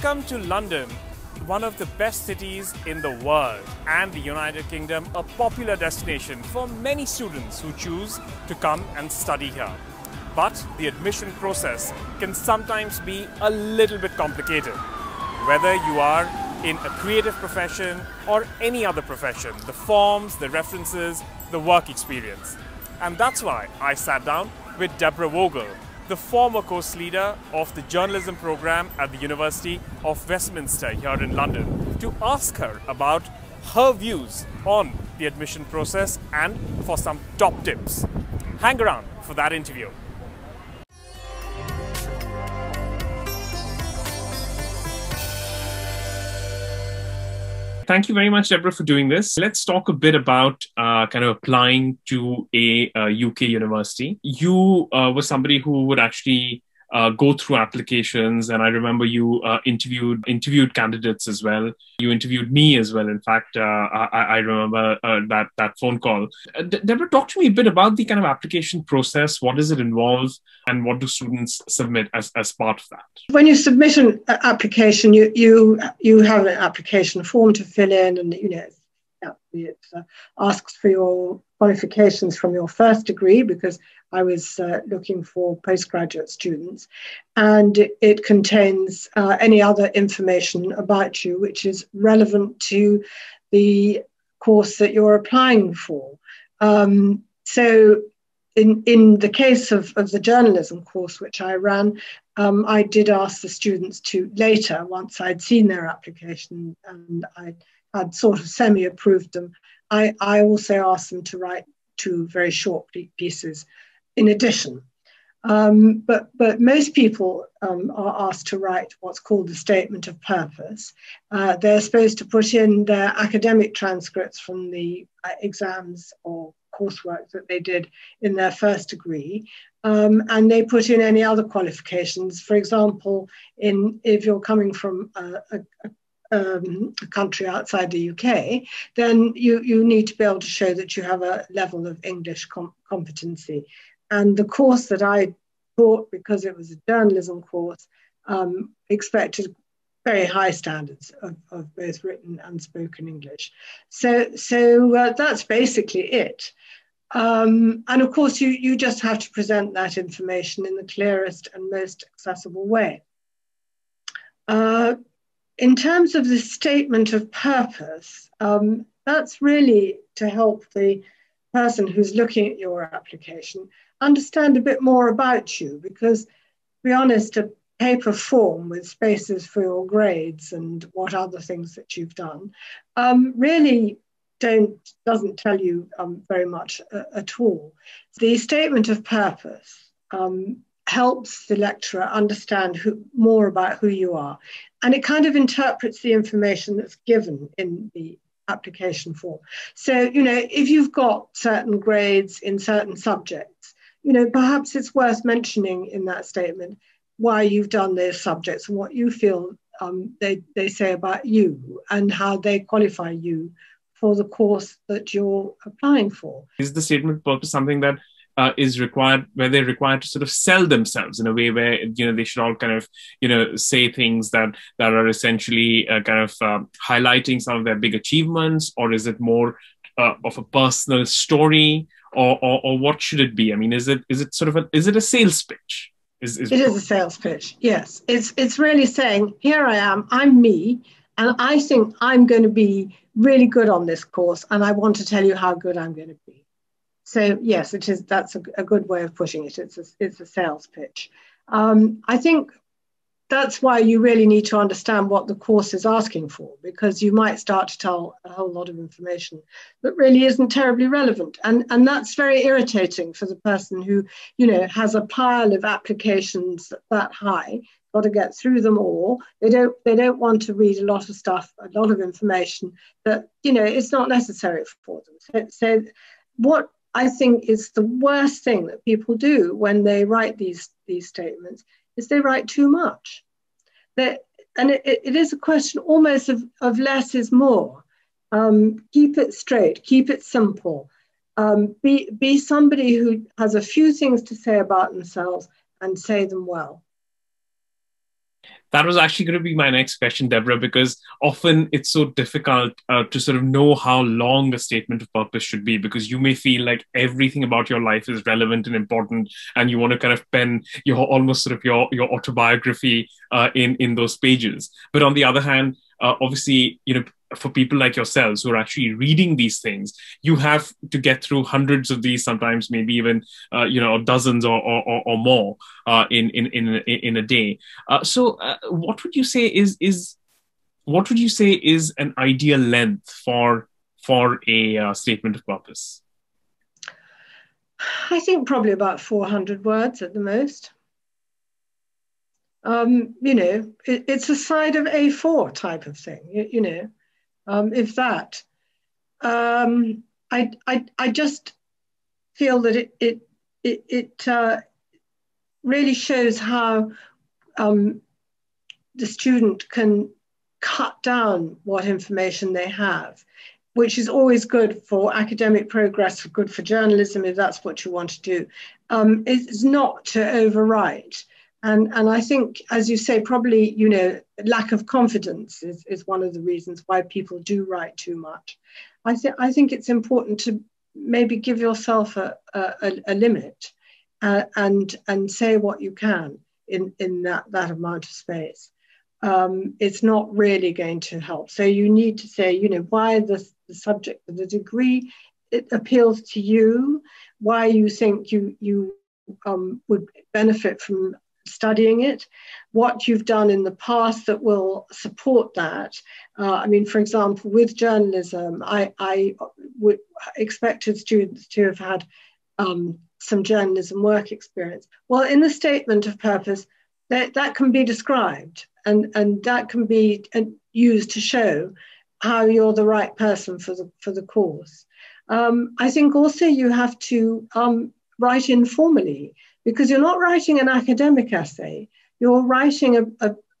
Welcome to London, one of the best cities in the world, and the United Kingdom, a popular destination for many students who choose to come and study here. But the admission process can sometimes be a little bit complicated. Whether you are in a creative profession or any other profession, the forms, the references, the work experience. And that's why I sat down with Deborah Vogel, the former course leader of the journalism program at the University of Westminster here in London, to ask her about her views on the admission process and for some top tips. Hang around for that interview. Thank you very much, Deborah, for doing this. Let's talk a bit about kind of applying to a UK university. You were somebody who would actually go through applications, and I remember you interviewed candidates as well. You interviewed me as well. In fact, I remember that phone call. Deborah, talk to me a bit about the kind of application process. What does it involve, and what do students submit as part of that? When you submit an application, you have an application form to fill in, and it asks for your qualifications from your first degree, because I was looking for postgraduate students, and it contains any other information about you which is relevant to the course that you're applying for. So in the case of the journalism course which I ran, I did ask the students to later, once I'd seen their application and I'd sort of semi-approved them, I also asked them to write 2 very short pieces in addition. But most people are asked to write what's called the statement of purpose. They're supposed to put in their academic transcripts from the exams or coursework that they did in their first degree, and they put in any other qualifications. For example, if you're coming from a country outside the UK, then you need to be able to show that you have a level of English competency. And the course that I taught, because it was a journalism course, expected very high standards of both written and spoken English. So that's basically it. And of course, you just have to present that information in the clearest and most accessible way. In terms of the statement of purpose, that's really to help the person who's looking at your application understand a bit more about you, because, to be honest, a paper form with spaces for your grades and what other things that you've done really doesn't tell you very much at all. The statement of purpose helps the lecturer understand more about who you are, and it kind of interprets the information that's given in the application form. So, if you've got certain grades in certain subjects, perhaps it's worth mentioning in that statement why you've done those subjects and what you feel they say about you and how they qualify you for the course that you're applying for. Is the statement of purpose something that is required, where they're required to sort of sell themselves in a way where, they should all kind of, say things that are essentially highlighting some of their big achievements, or is it more of a personal story, or what should it be? I mean, is it a sales pitch? It is a sales pitch, yes. It's really saying, here I am, I'm me, and I think I'm going to be really good on this course, and I want to tell you how good I'm going to be. So yes, it is. That's a good way of putting it. It's a sales pitch. I think that's why you really need to understand what the course is asking for, because you might start to tell a whole lot of information that really isn't terribly relevant, and that's very irritating for the person who has a pile of applications that high. Got to get through them all. They don't want to read a lot of stuff, a lot of information that it's not necessary for them. So what I think is the worst thing that people do when they write these statements is they write too much. And it is a question almost of less is more. Keep it straight, keep it simple. Be somebody who has a few things to say about themselves and say them well. That was actually going to be my next question, Deborah, because often it's so difficult to sort of know how long a statement of purpose should be, because you may feel like everything about your life is relevant and important, and you want to kind of pen your almost sort of your autobiography in those pages. But on the other hand, obviously, for people like yourselves who are actually reading these things, you have to get through hundreds of these, sometimes maybe even dozens or more in a day. What would you say is an ideal length for a statement of purpose? I think probably about 400 words at the most. It's a side of A4 type of thing, if that. I just feel that it really shows how the student can cut down what information they have, which is always good for academic progress, good for journalism, if that's what you want to do. It's not to overwrite. And I think, as you say, probably, lack of confidence is one of the reasons why people do write too much. I think it's important to maybe give yourself a limit and say what you can in that amount of space. It's not really going to help. So you need to say, why the subject of the degree, it appeals to you, why you think you would benefit from studying it, what you've done in the past that will support that. For example, with journalism, I would expected students to have had some journalism work experience. Well, in the statement of purpose, that can be described and that can be used to show how you're the right person for the course. I think also you have to write informally, because you're not writing an academic essay, you're writing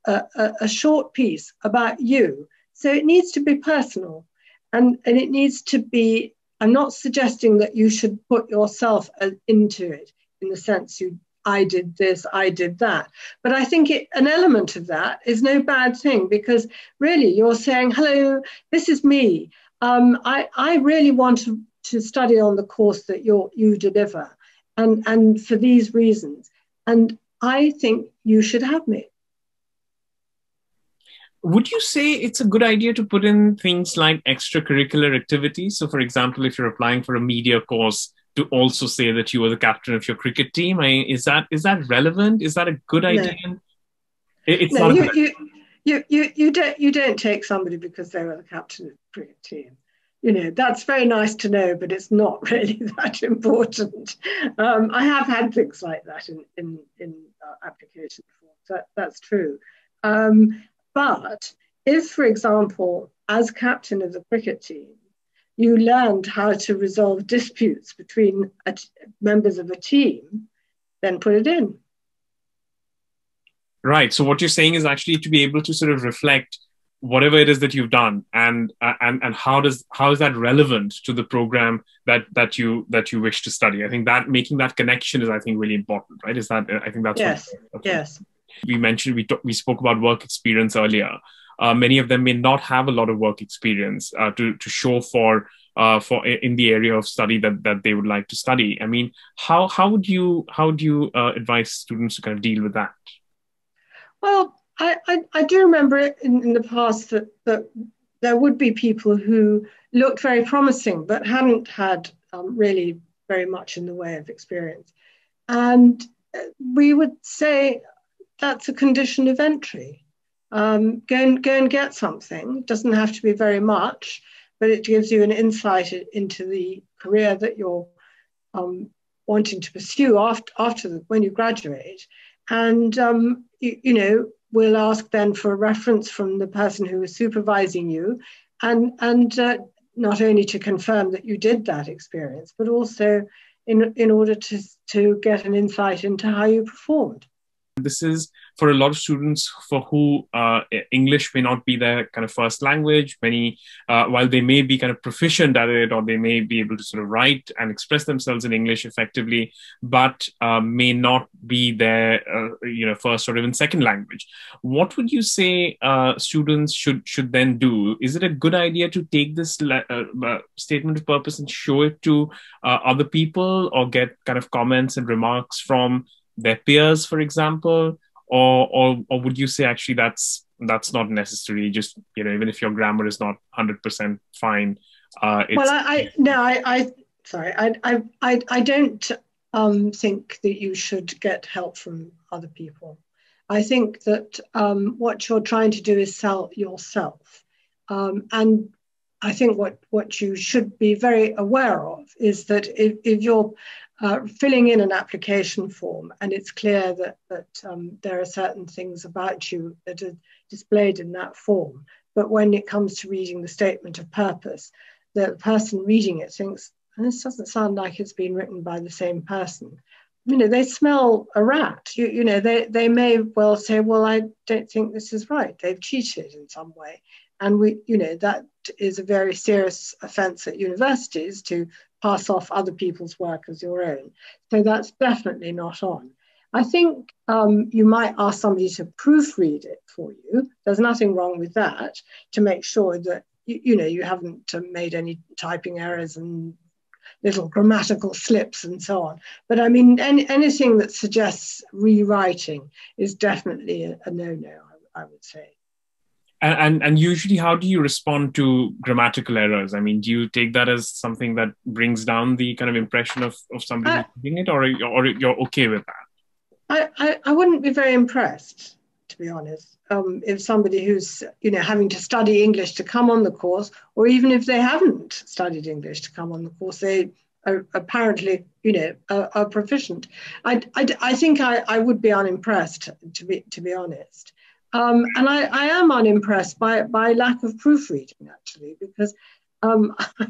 a short piece about you. So it needs to be personal and it needs to be, I'm not suggesting that you should put yourself into it in the sense I did this, I did that. But I think an element of that is no bad thing, because really you're saying, hello, this is me. I really want to study on the course that you deliver. And for these reasons. And I think you should have me. Would you say it's a good idea to put in things like extracurricular activities? So, for example, if you're applying for a media course, to also say that you were the captain of your cricket team, is that relevant? Is that a good idea? No. It's no, not. You don't take somebody because they were the captain of the cricket team. That's very nice to know, but it's not really that important. I have had things like that in application forms. That's true. But if, for example, as captain of the cricket team, you learned how to resolve disputes between members of a team, then put it in. Right. So what you're saying is actually to be able to sort of reflect whatever it is that you've done, and how is that relevant to the program that you wish to study? I think that making that connection is, I think, really important, right? Is that, I think that's yes, yes. We mentioned, we spoke about work experience earlier. Many of them may not have a lot of work experience to show for in the area of study that they would like to study. I mean, how would you advise students to kind of deal with that? Well, I do remember in the past that there would be people who looked very promising but hadn't had really very much in the way of experience. And we would say that's a condition of entry. Go and get something. It doesn't have to be very much, but it gives you an insight into the career that you're wanting to pursue after when you graduate. And, we'll ask then for a reference from the person who is supervising you, and not only to confirm that you did that experience, but also in order to get an insight into how you performed. This is for a lot of students for who English may not be their kind of first language. Many, while they may be kind of proficient at it, or they may be able to sort of write and express themselves in English effectively, but may not be their first or even second language. What would you say students should then do? Is it a good idea to take this statement of purpose and show it to other people, or get kind of comments and remarks from their peers, for example, or would you say actually that's not necessary? Just, even if your grammar is not 100% fine. I don't think that you should get help from other people. I think that what you're trying to do is sell yourself, and I think what you should be very aware of is that if you're filling in an application form and it's clear that there are certain things about you that are displayed in that form, but when it comes to reading the statement of purpose, the person reading it thinks, this doesn't sound like it's been written by the same person. They smell a rat. They may well say, well, I don't think this is right. They've cheated in some way. And that is a very serious offence at universities, to pass off other people's work as your own. So that's definitely not on. I think you might ask somebody to proofread it for you. There's nothing wrong with that, to make sure that you haven't made any typing errors and little grammatical slips and so on. But I mean, anything that suggests rewriting is definitely a no-no, I would say. And usually, how do you respond to grammatical errors? I mean, do you take that as something that brings down the kind of impression of somebody reading it, or you're okay with that? I wouldn't be very impressed, to be honest, if somebody who's having to study English to come on the course, or even if they haven't studied English to come on the course, they are apparently are proficient. I think I would be unimpressed, to be honest. And I am unimpressed by lack of proofreading, actually, because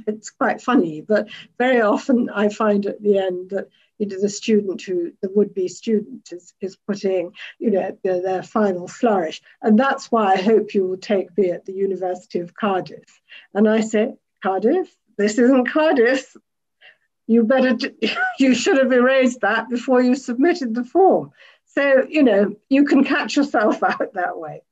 it's quite funny, but very often I find at the end that the would-be student is putting their final flourish, and that's why I hope you will take me at the University of Cardiff. And I say, Cardiff, this isn't Cardiff. You should have erased that before you submitted the form. So, you can catch yourself out that way.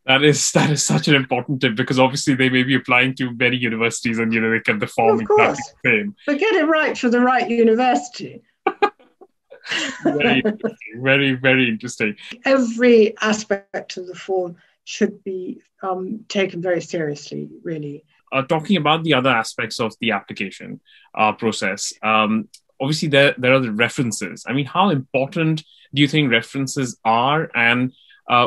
That is such an important tip, because obviously they may be applying to many universities and, they kept the form exactly the same. But get it right for the right university. Very interesting. Very, very interesting. Every aspect of the form should be taken very seriously, really. Talking about the other aspects of the application process, obviously there are the references. I mean, how important do you think references are? And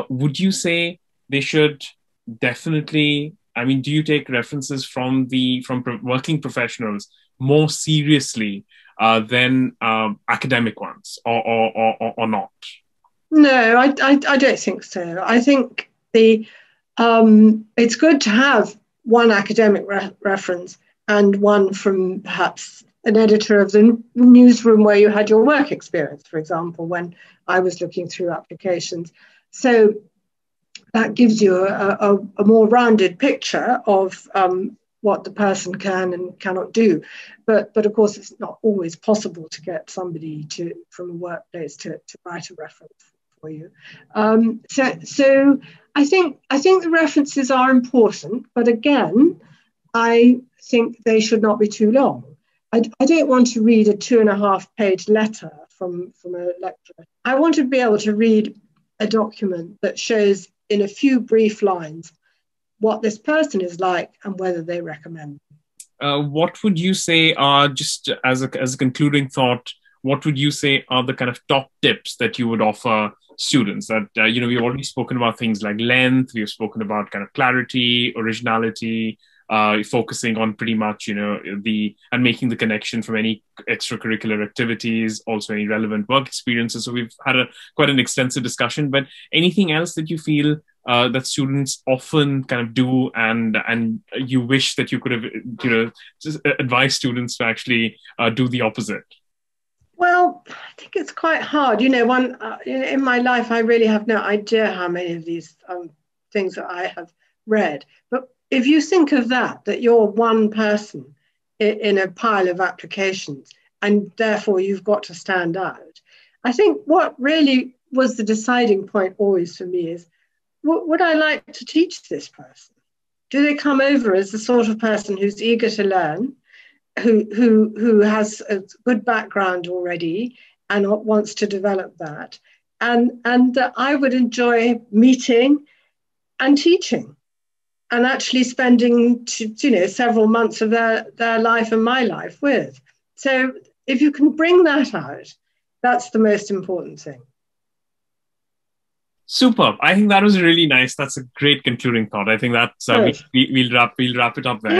would you say they should definitely, do you take references from working professionals more seriously than academic ones, or not? No, I don't think so. I think it's good to have one academic reference and one from perhaps an editor of the newsroom where you had your work experience, for example, when I was looking through applications. So that gives you a more rounded picture of what the person can and cannot do. But of course, it's not always possible to get somebody from a workplace to write a reference for you. So I think the references are important, but again, I think they should not be too long. I don't want to read a 2.5-page letter from a lecturer. I want to be able to read a document that shows in a few brief lines what this person is like and whether they recommend. What would you say are, just as a concluding thought, what would you say are the kind of top tips that you would offer students? That, we've already spoken about things like length, we've spoken about kind of clarity, originality, focusing on pretty much, and making the connection from any extracurricular activities, also any relevant work experiences. So we've had quite an extensive discussion, but anything else that you feel that students often kind of do and you wish that you could have, just advise students to actually do the opposite? Well, think it's quite hard. You know, in my life, I really have no idea how many of these things that I have read. But if you think of that you're one person in a pile of applications, and therefore you've got to stand out. I think what really was the deciding point always for me is, would I like to teach this person? Do they come over as the sort of person who's eager to learn, who has a good background already and wants to develop that, and I would enjoy meeting and teaching, and actually spending several months of their life and my life with. So if you can bring that out, that's the most important thing. Superb. I think that was really nice. That's a great concluding thought. I think that's we'll wrap it up there.